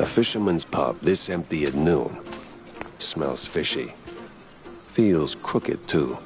A fisherman's pub this empty at noon. Smells fishy. Feels crooked, too.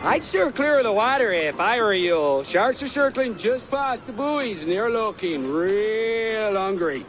I'd steer clear of the water if I were you. Sharks are circling just past the buoys and they're looking real hungry.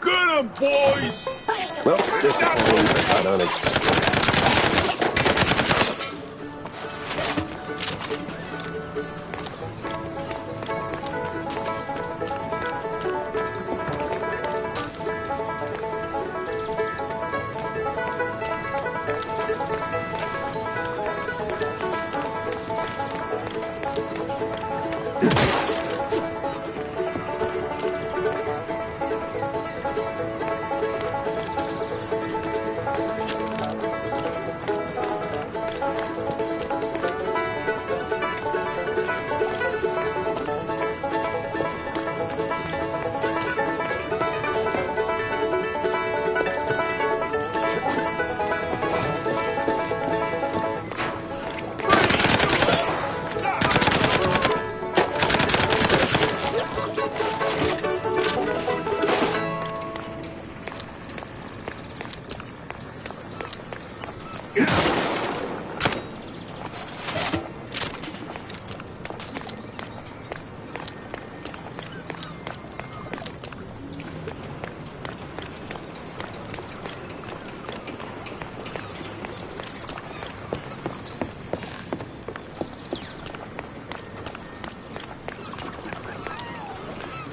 Get 'em, boys! Well, disappointing, but not unexpected.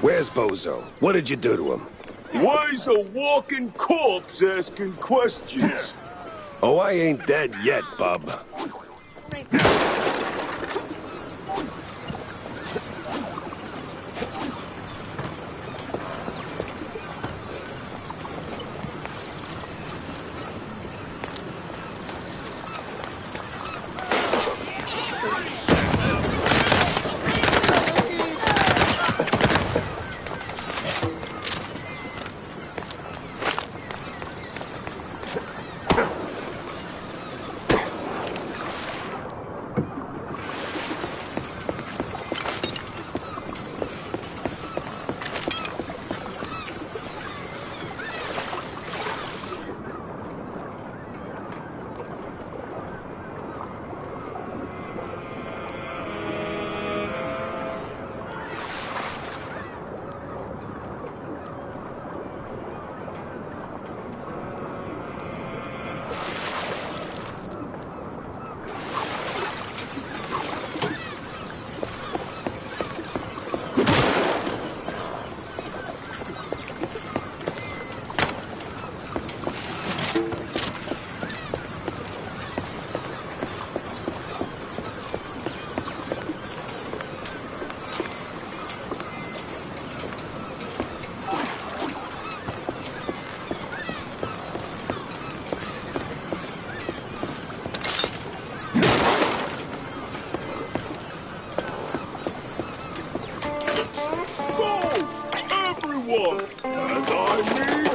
Where's Bozo? What did you do to him? Why's a walking corpse asking questions? Oh, I ain't dead yet, bub. Go! Everyone! And I mean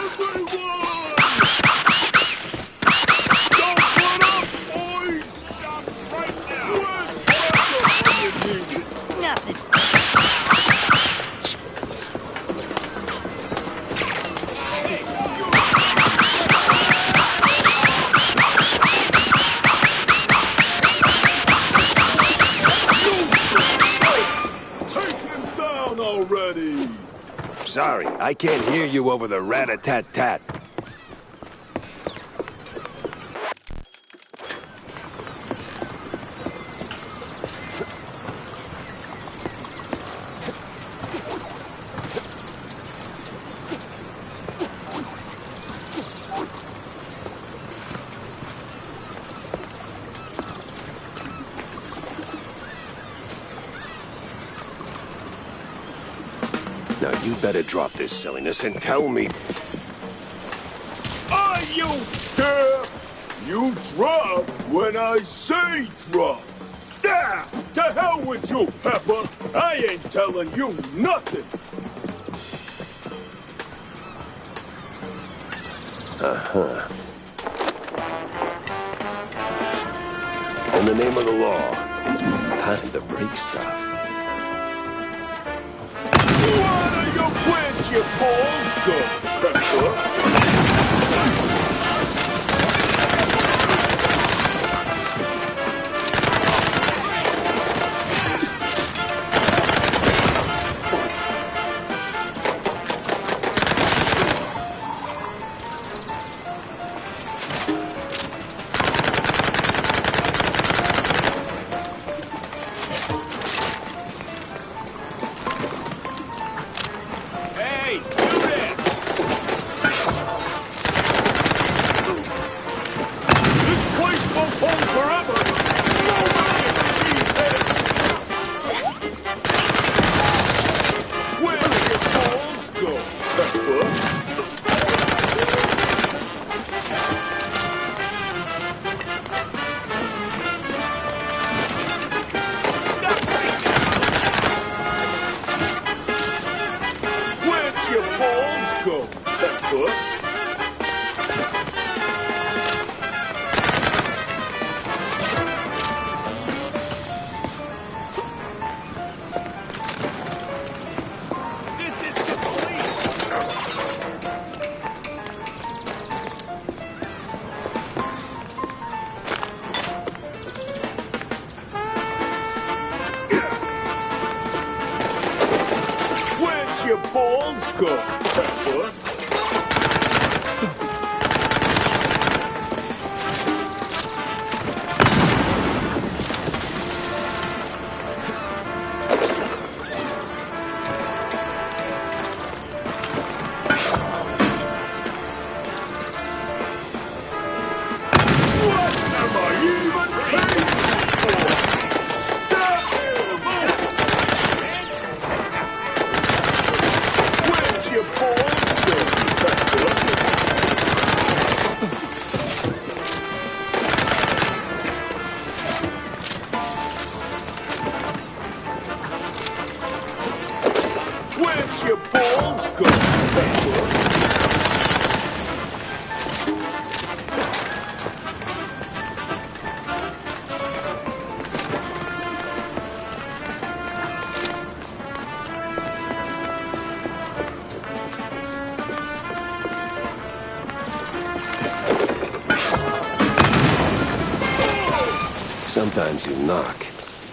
everyone! Don't put up, boys! Stop right now! Where's backup when you need it? Nothing. Take him down already! Sorry, I can't hear you over the rat-a-tat-tat. Now you better drop this silliness and tell me... Are you deaf? You drop when I say drop. Ah, to hell with you, Pepper. I ain't telling you nothing. In the name of the law, time to break stuff. Where'd your balls go, Pepper? Hey, you there! This place won't hold forever! No way, cheesehead! Where did your balls go, Pepper? Where'd your balls go, Pepper? This is the police! Where'd your balls go, Pepper? Sometimes you knock.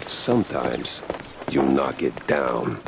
Sometimes you knock it down.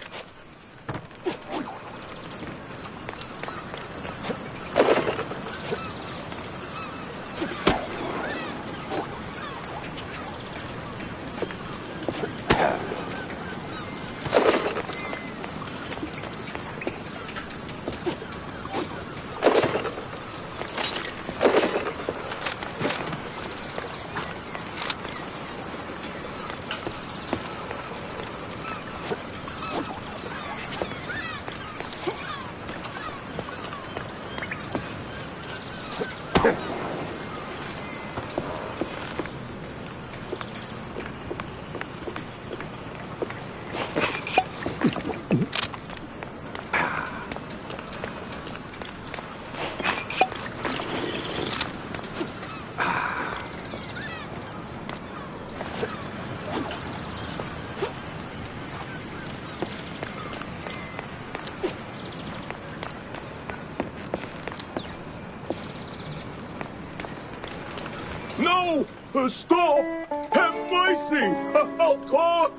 No! Stop! Have mercy! I'll talk!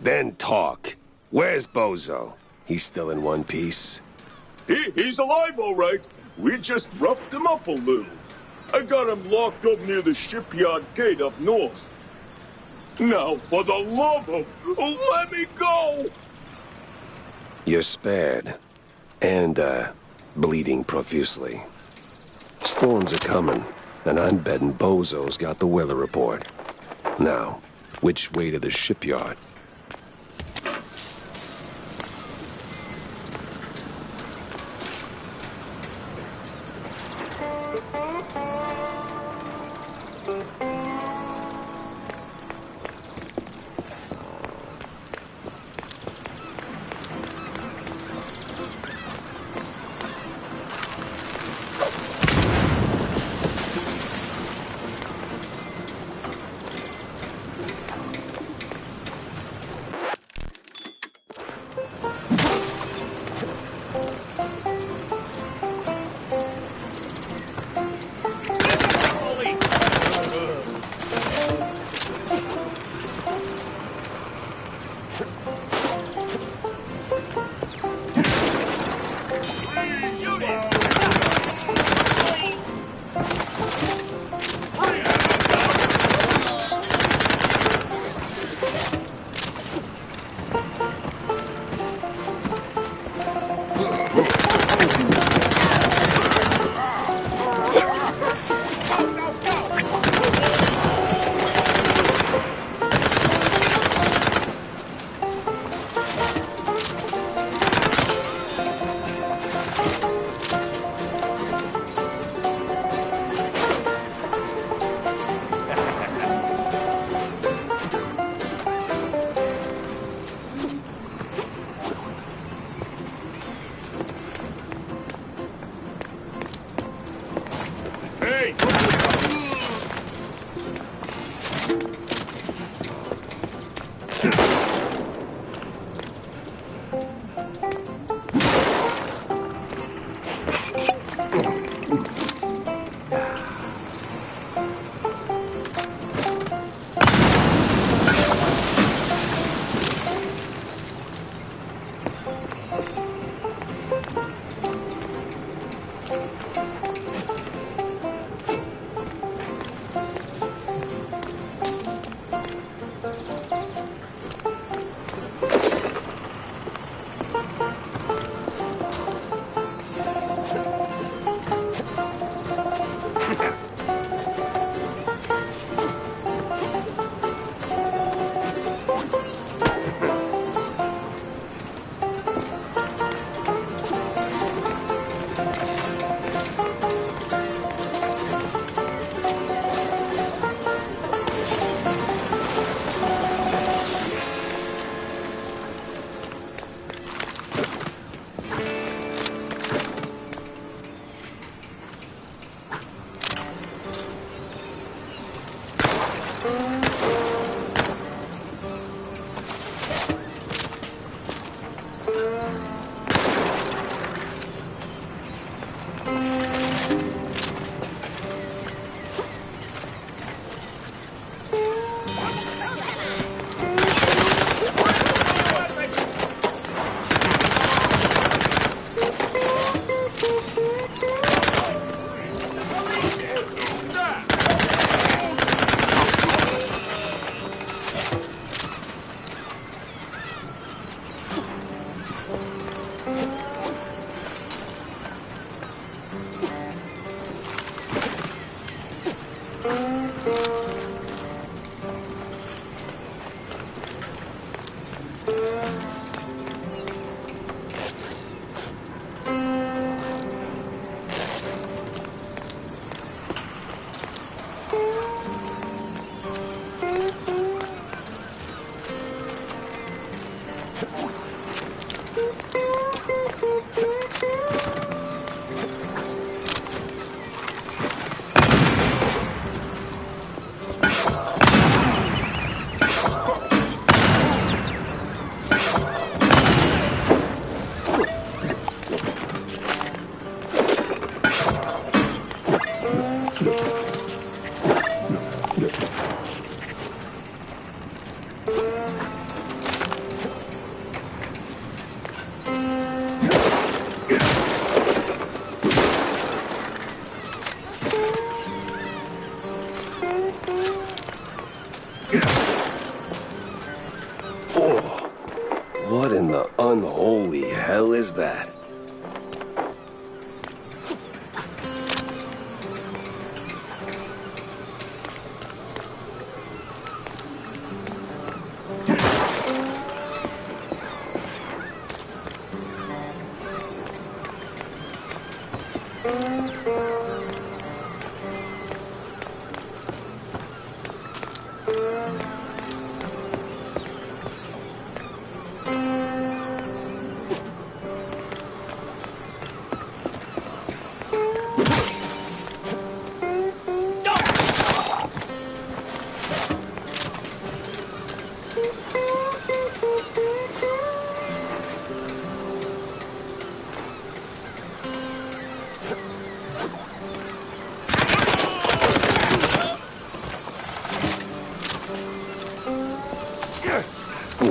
Then talk. Where's Bozo? He's still in one piece? He's alive, all right. We just roughed him up a little. I got him locked up near the shipyard gate up north. Now, for the love of... let me go! You're spared. And, bleeding profusely. Storms are coming, and I'm betting Bozo's got the weather report. Now, which way to the shipyard?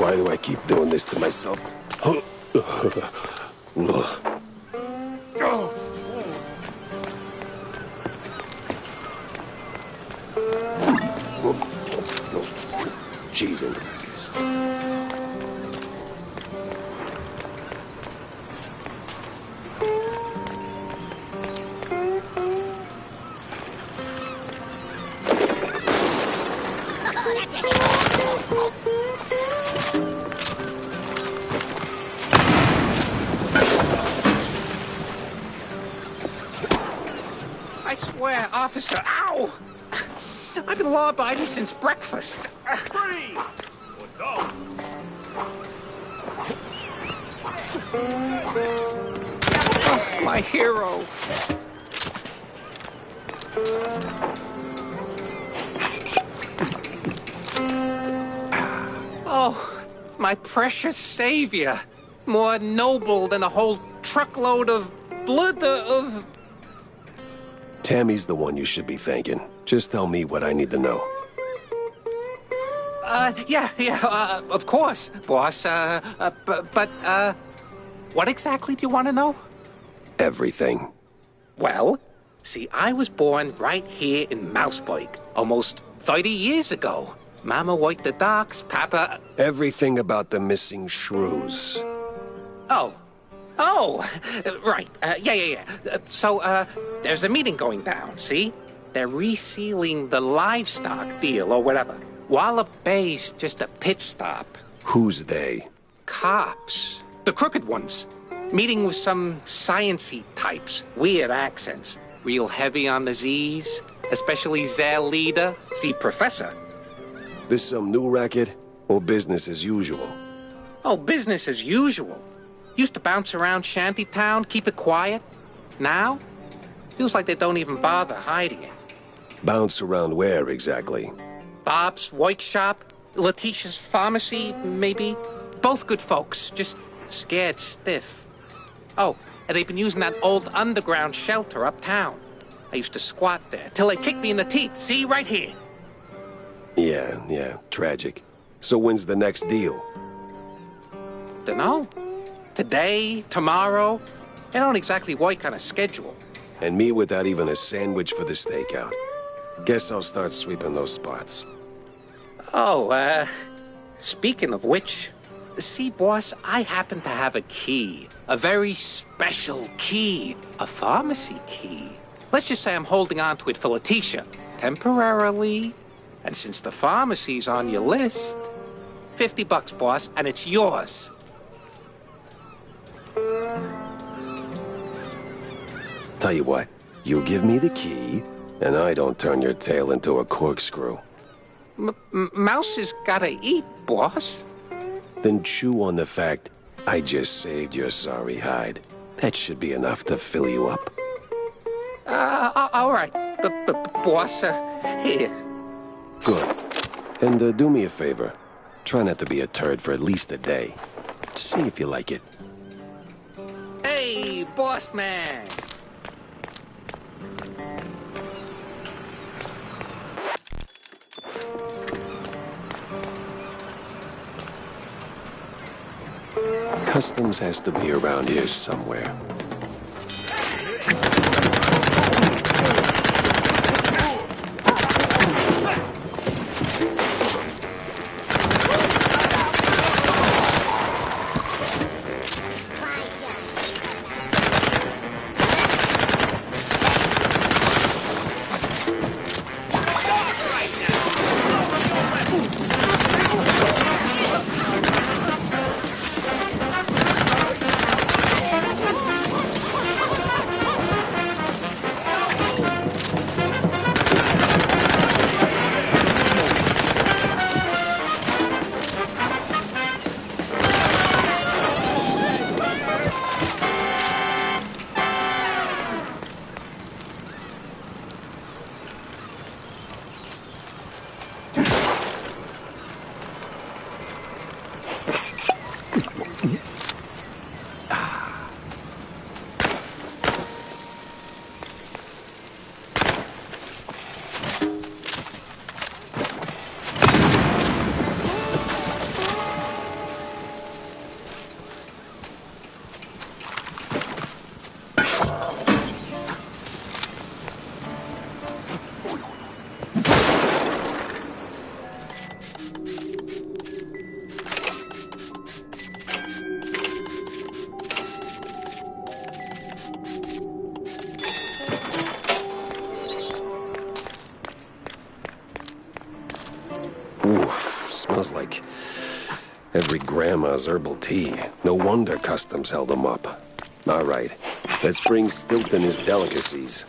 Why do I keep doing this to myself? Cheese and crackers. I swear, officer, ow! I've been law-abiding since breakfast. Freeze! Or don't. Oh, my hero. Oh, my precious savior. More noble than a whole truckload of blood of... Tammy's the one you should be thanking. Just tell me what I need to know. Of course, boss. What exactly do you want to know? Everything. Well, see, I was born right here in Mouseburg almost 30 years ago. Mama worked the docks, Papa... Everything about the missing shrews. Right. So, there's a meeting going down, see? They're resealing the livestock deal or whatever. Wallop Bay's just a pit stop. Who's they? Cops. The crooked ones. Meeting with some science-y types. Weird accents. Real heavy on the Z's. Especially their leader, the professor. This some new racket? Or business as usual? Oh, business as usual. Used to bounce around Shantytown, keep it quiet. Now, feels like they don't even bother hiding it. Bounce around where exactly? Bob's workshop, Letitia's pharmacy, maybe. Both good folks, just scared stiff. Oh, and they've been using that old underground shelter uptown. I used to squat there till they kicked me in the teeth. See, right here. Yeah, tragic. So when's the next deal? Dunno. Today, tomorrow. They don't exactly work on a schedule. And me without even a sandwich for the stakeout. Guess I'll start sweeping those spots. Oh, speaking of which, see, boss, I happen to have a key. A very special key. A pharmacy key. Let's just say I'm holding on to it for Letitia. Temporarily. And since the pharmacy's on your list, $50, boss, and it's yours. Tell you what, you give me the key, and I don't turn your tail into a corkscrew. Mouse has gotta eat, boss. Then chew on the fact I just saved your sorry hide. That should be enough to fill you up. All right, boss, here. Good. And do me a favor. Try not to be a turd for at least a day. See if you like it. Hey, boss man. Customs has to be around here somewhere. smells like every grandma's herbal tea. No wonder customs held them up. All right, let's bring Stilton his delicacies.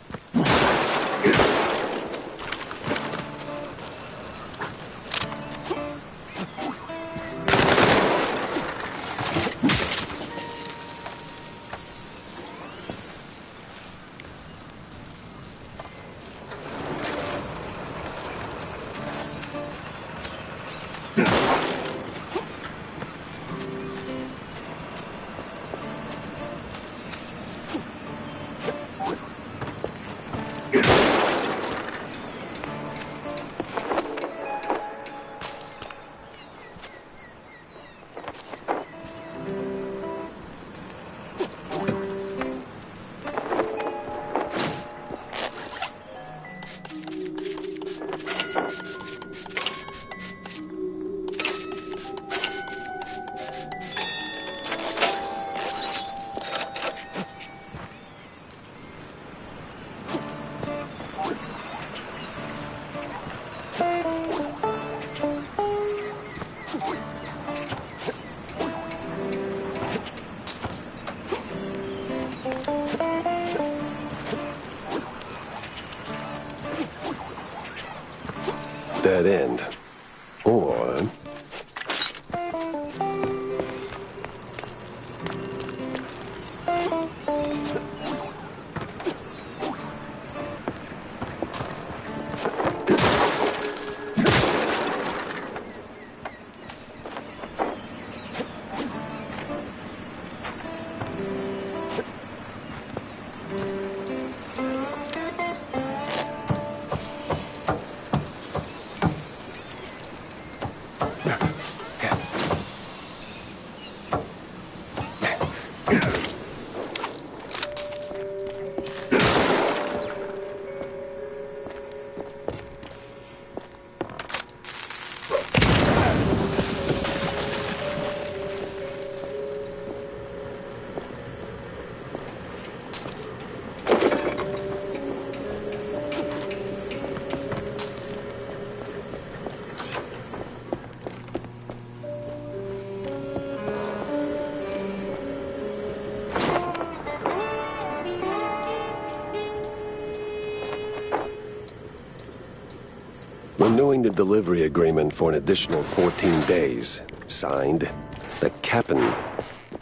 Dead end. Or... Renewing the delivery agreement for an additional 14 days. Signed, the Cap'n.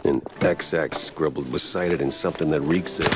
An XX scribbled was cited in something that reeks of...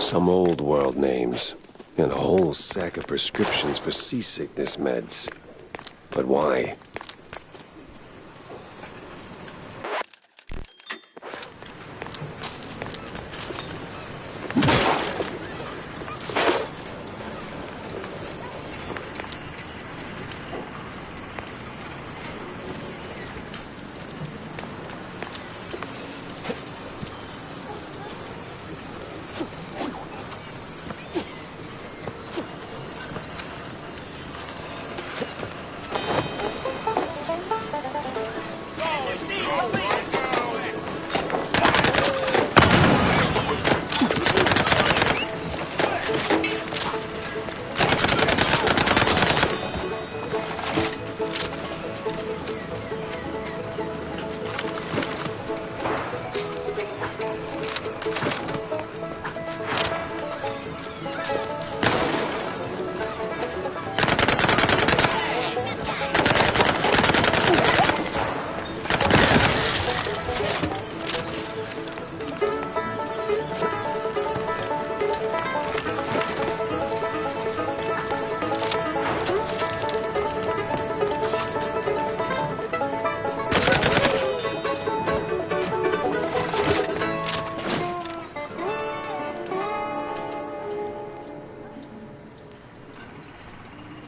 Some old world names, and a whole sack of prescriptions for seasickness meds. But why?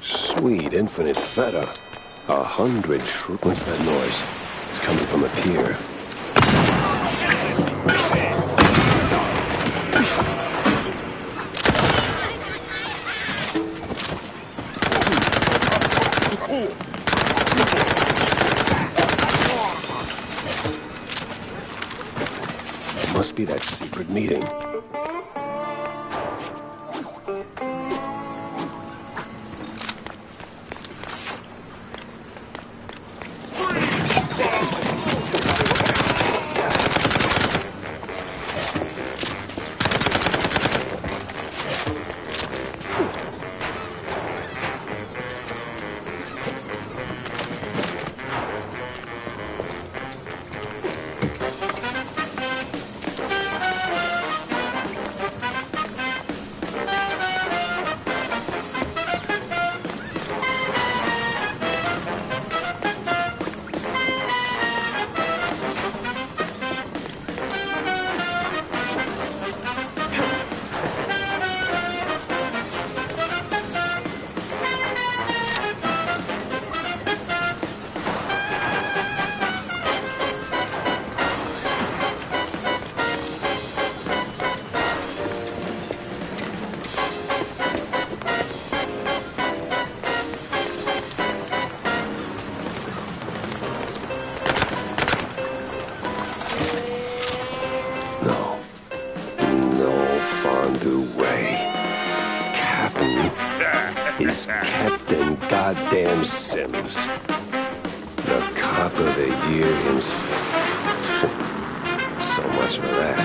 Sweet infinite feta. 100 What's that noise? It's coming from up here. It must be that secret meeting. Captain Goddamn Sims. The cop of the year himself. So much for that.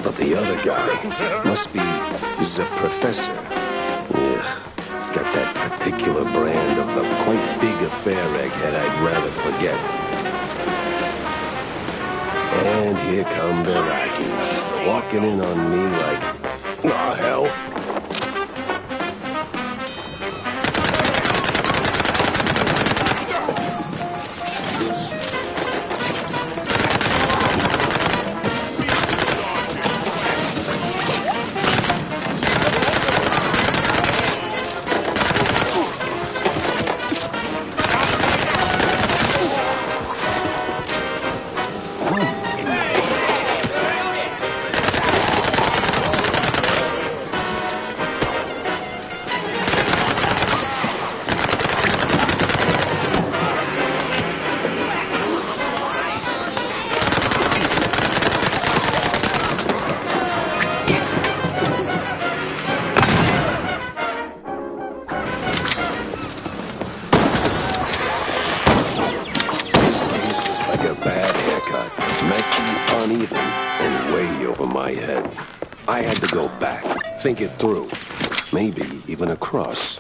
But the other guy must be the professor. Ugh, he's got that particular brand of the quite big affair egghead I'd rather forget. And here come the Rockies, walking in on me like, oh hell. moving and way over my head. I had to go back, think it through. Maybe even across.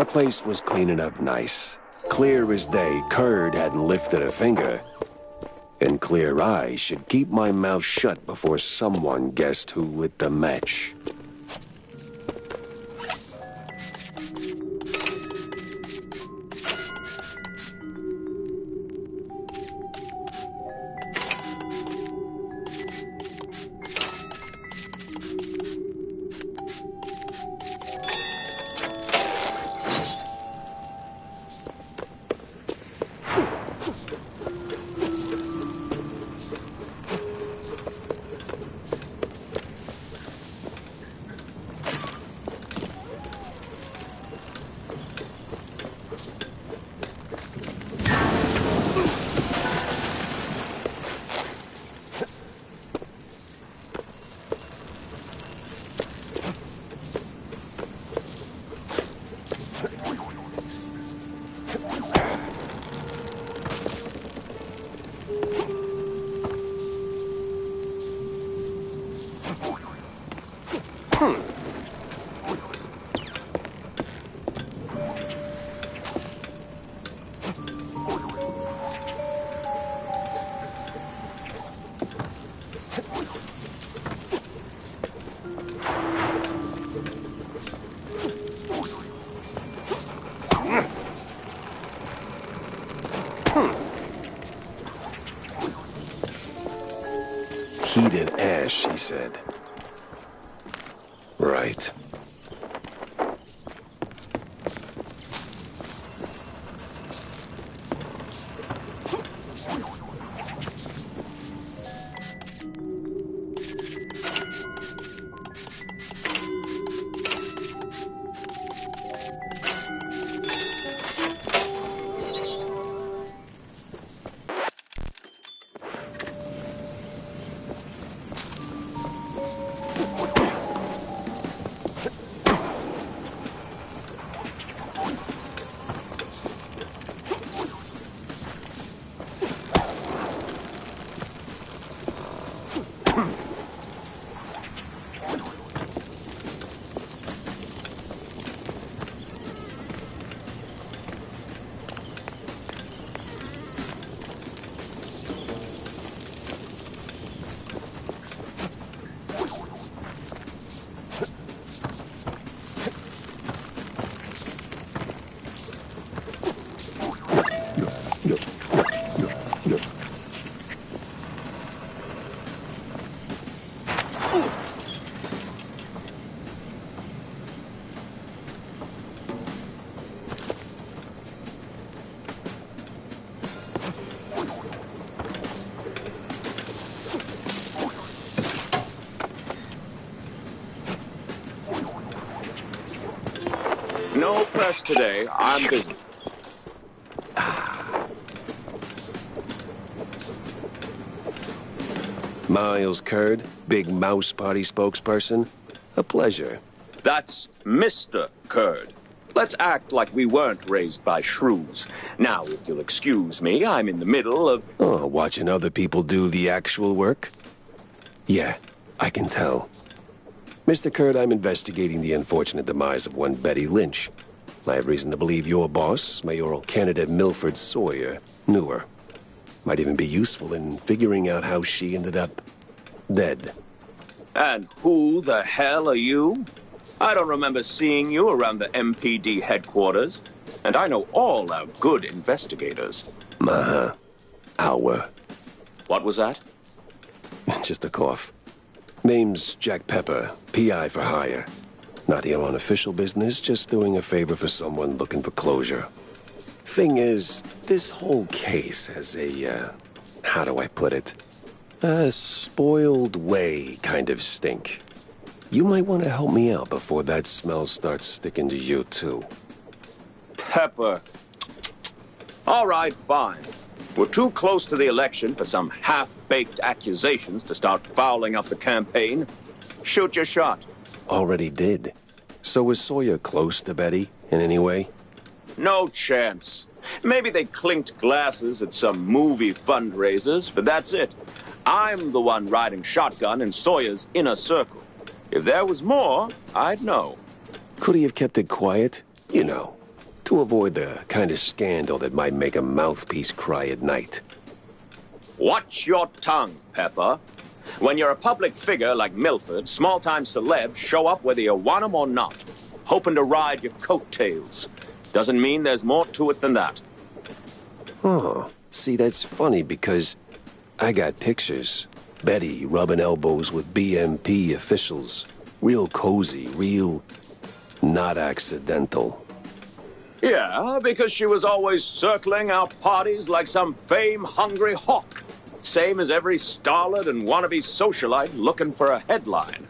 That place was cleaning up nice. Clear as day, Curd hadn't lifted a finger. And clear eyes should keep my mouth shut before someone guessed who lit the match. Heated ash, she said. Right. No press today. I'm busy. Miles Curd, Big Mouse Party spokesperson. A pleasure. That's Mr. Curd. Let's act like we weren't raised by shrews. Now, if you'll excuse me, I'm in the middle of... Oh, watching other people do the actual work? Yeah, I can tell. Mr. Curd, I'm investigating the unfortunate demise of one Betty Lynch. I have reason to believe your boss, mayoral candidate Milford Sawyer, knew her. Might even be useful in figuring out how she ended up dead. And who the hell are you? I don't remember seeing you around the MPD headquarters. And I know all our good investigators. Uh-huh. Our. What was that? Just a cough. Name's Jack Pepper, PI for hire. Not here on official business, just doing a favor for someone looking for closure. Thing is, this whole case has a, how do I put it? A spoiled way kind of stink. You might want to help me out before that smell starts sticking to you, too. Pepper. All right, fine. We're too close to the election for some half-baked accusations to start fouling up the campaign. Shoot your shot. Already did. So was Sawyer close to Betty in any way? No chance. Maybe they clinked glasses at some movie fundraisers, but that's it. I'm the one riding shotgun in Sawyer's inner circle. If there was more, I'd know. Could he have kept it quiet? You know, to avoid the kind of scandal that might make a mouthpiece cry at night. Watch your tongue, Pepper. When you're a public figure like Milford, small-time celebs show up whether you want them or not, hoping to ride your coattails. Doesn't mean there's more to it than that. Oh, see, that's funny because I got pictures. Betty rubbing elbows with BMP officials. Real cozy, real not accidental. Yeah, because she was always circling our parties like some fame-hungry hawk. Same as every starlet and wannabe socialite looking for a headline.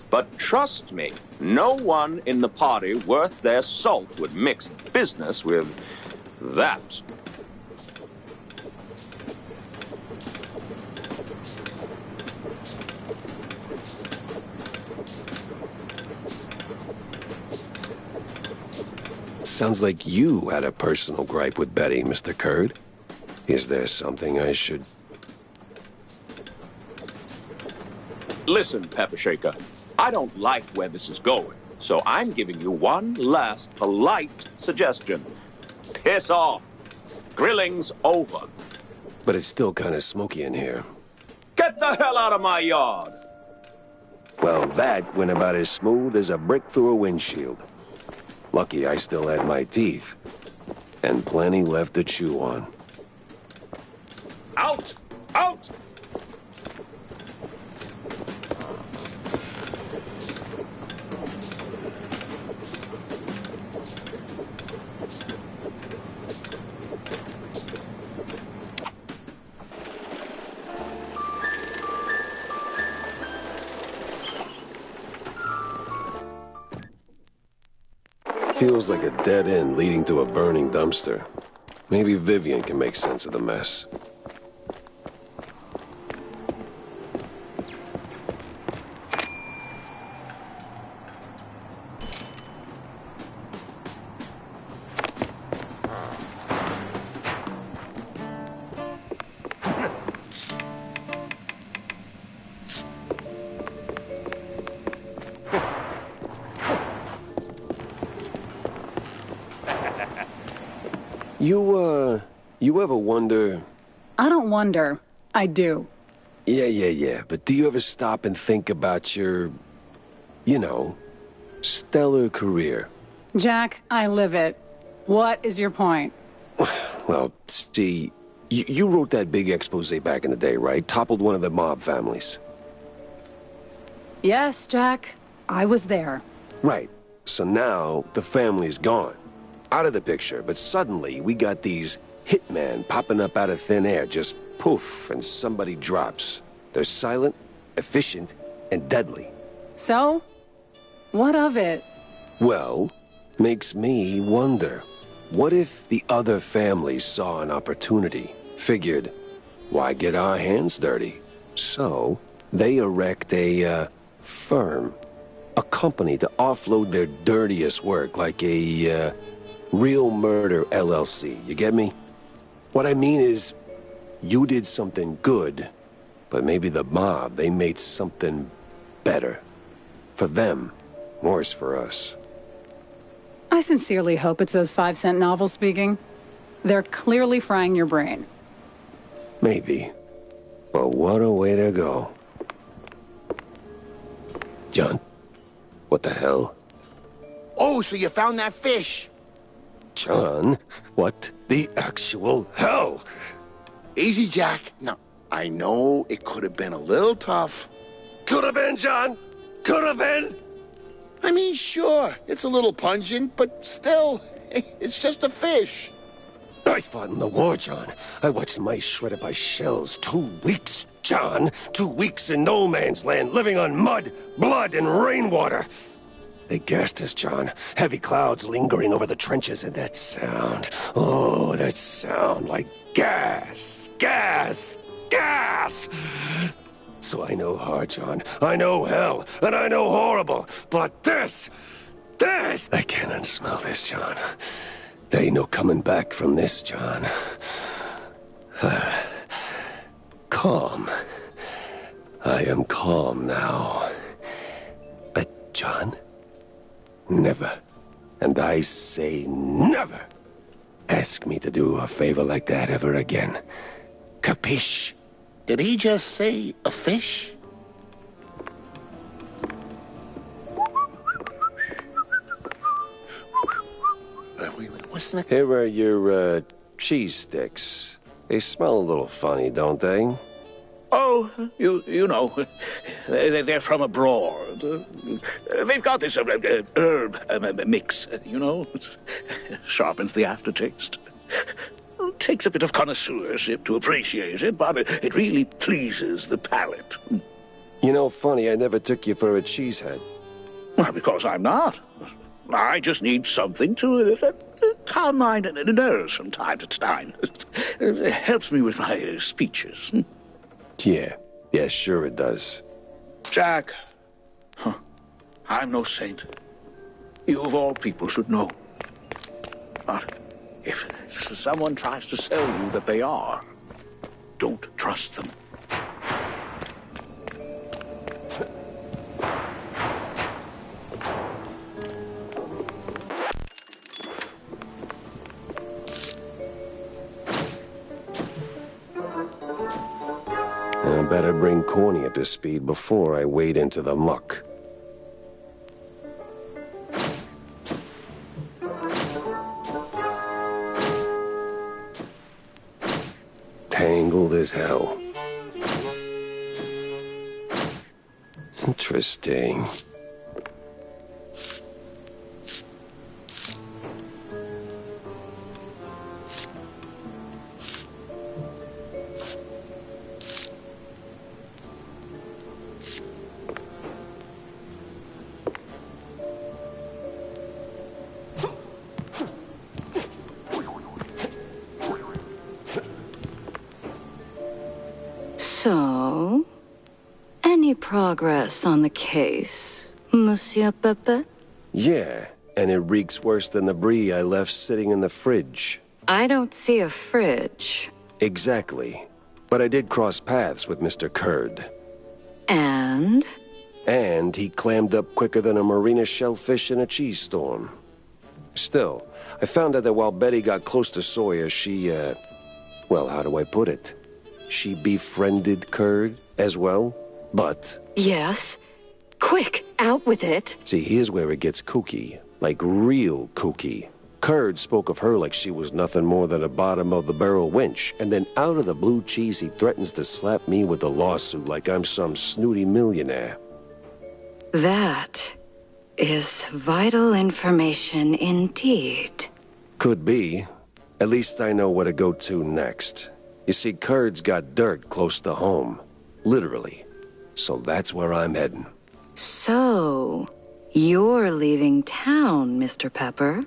But trust me, no one in the party worth their salt would mix business with that. Sounds like you had a personal gripe with Betty, Mr. Curd. Is there something I should... Listen, Pepper Shaker, I don't like where this is going, so I'm giving you one last polite suggestion. Piss off. Grilling's over. But it's still kind of smoky in here. Get the hell out of my yard! Well, that went about as smooth as a brick through a windshield. Lucky I still had my teeth. And plenty left to chew on. Out! Out! Feels like a dead end leading to a burning dumpster. Maybe Vivian can make sense of the mess. You ever wonder... I don't wonder. I do. Yeah. But do you ever stop and think about your, you know, stellar career? Jack, I live it. What is your point? Well, see, you wrote that big expose back in the day, right? Toppled one of the mob families. Yes, Jack. I was there. Right. So now the family's gone. Out of the picture, but suddenly we got these hitmen popping up out of thin air, just poof, and somebody drops. They're silent, efficient, and deadly. So? What of it? Well, Makes me wonder, what if the other families saw an opportunity, figured, why get our hands dirty? So, they erect a, firm. A company to offload their dirtiest work, like a, Real Murder LLC, you get me? What I mean is, you did something good, but maybe the mob, they made something better. For them, worse for us. I sincerely hope it's those 5-cent novels speaking. They're clearly frying your brain. Maybe. But what a way to go. John? What the hell? Oh, so you found that fish? John? What the actual hell? Easy, Jack. Now, I know it could have been a little tough. Could have been, John! Could have been! I mean, sure, it's a little pungent, but still, it's just a fish. I fought in the war, John. I watched mice shredded by shells. 2 weeks, John. 2 weeks in no man's land, living on mud, blood, and rainwater. They gassed us, John. Heavy clouds lingering over the trenches, and that sound. Oh, that sound like gas. Gas. Gas! So I know hard, John. I know hell, and I know horrible. But this! I cannot smell this, John. There ain't no coming back from this, John. Calm. I am calm now. But, John, never, and I say never, ask me to do a favor like that ever again. Capiche? Did he just say a fish? Wait, what's that? Here are your, cheese sticks. They smell a little funny, don't they? Oh, you know, they're from abroad. They've got this herb mix, you know. Sharpens the aftertaste. Takes a bit of connoisseurship to appreciate it, but it really pleases the palate. You know, funny, I never took you for a cheesehead. Well, because I'm not. I just need something to calm my nerves from time to time. It helps me with my speeches. Yeah, sure it does. Jack, I'm no saint. You of all people should know. But if someone tries to sell you that they are, don't trust them. I better bring Corny up to speed before I wade into the muck. Tangled as hell. Interesting. So, any progress on the case, Monsieur Pepe? Yeah, and it reeks worse than the brie I left sitting in the fridge. I don't see a fridge. Exactly. But I did cross paths with Mr. Kurd. And? And he clammed up quicker than a marina shellfish in a cheese storm. Still, I found out that while Betty got close to Sawyer, she, well, how do I put it? She befriended Kurd as well, but... Yes. Quick, out with it. See, here's where it gets kooky. Like real kooky. Kurd spoke of her like she was nothing more than a bottom-of-the-barrel wench, and then out of the blue cheese he threatens to slap me with a lawsuit like I'm some snooty millionaire. That is vital information indeed. Could be. At least I know where to go to next. You see, Kurd's got dirt close to home. Literally. So that's where I'm heading. So, You're leaving town, Mr. Pepper.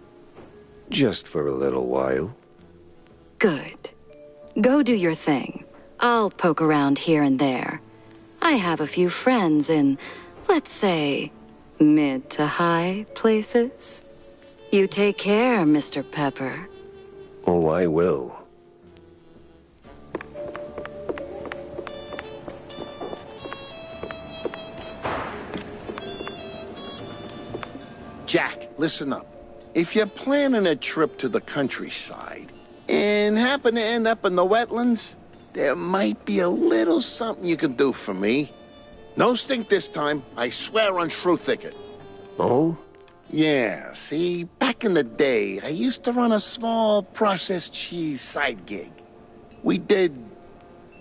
Just for a little while. Good. Go do your thing. I'll poke around here and there. I have a few friends in, let's say, mid to high places. You take care, Mr. Pepper. Oh, I will. Jack, listen up. If you're planning a trip to the countryside and happen to end up in the wetlands, there might be a little something you can do for me. No stink this time. I swear on Shrew Thicket. Oh? Yeah, see, back in the day, I used to run a small processed cheese side gig. We did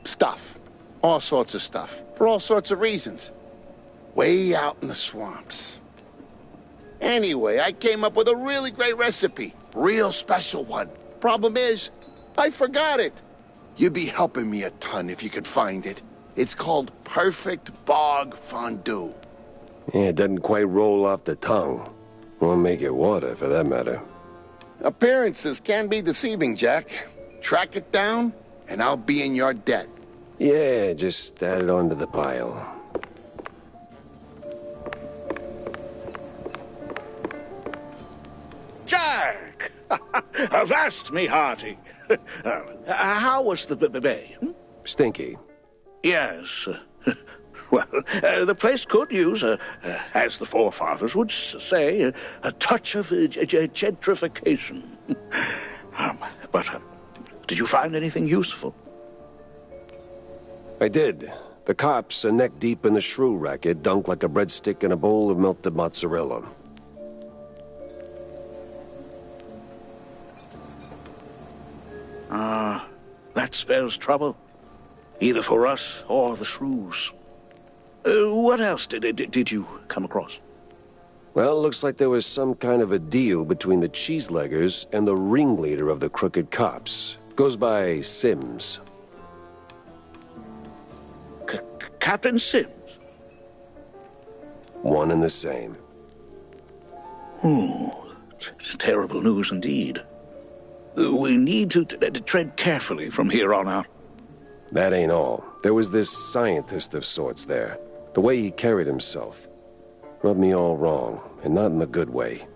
stuff. All sorts of stuff. For all sorts of reasons. Way out in the swamps. Anyway, I came up with a really great recipe. Real special one. Problem is, I forgot it. You'd be helping me a ton if you could find it. It's called Perfect Bog Fondue. Yeah, it doesn't quite roll off the tongue. Or make it water, for that matter. Appearances can be deceiving, Jack. Track it down, and I'll be in your debt. Yeah, just add it onto the pile. Jack! Avast me hearty. How was the bay? Stinky. Yes. Well, the place could use, as the forefathers would say, a touch of gentrification. But did you find anything useful? I did. The cops are neck deep in the shrew racket, dunked like a breadstick in a bowl of melted mozzarella. That spells trouble. Either for us or the shrews. What else did you come across? Well, looks like there was some kind of a deal between the cheeseleggers and the ringleader of the crooked cops. Goes by Sims. Captain Sims? One and the same. Terrible news indeed. We need to tread carefully from here on out. That ain't all. There was this scientist of sorts there. The way he carried himself. Rubbed me all wrong, and not in the good way.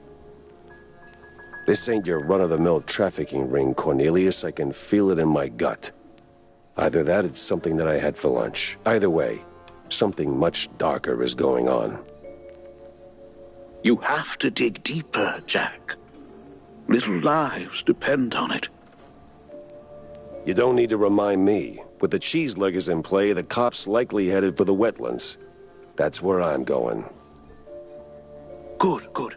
This ain't your run-of-the-mill trafficking ring, Cornelius. I can feel it in my gut. Either that, it's something that I had for lunch. Either way, something much darker is going on. You have to dig deeper, Jack. Little lives depend on it. You don't need to remind me. With the cheeseleggers in play, the cops likely headed for the wetlands. That's where I'm going. Good.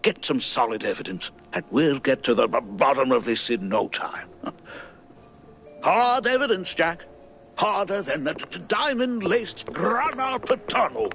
Get some solid evidence, and we'll get to the bottom of this in no time. Hard evidence, Jack. Harder than the diamond-laced Grana Patano.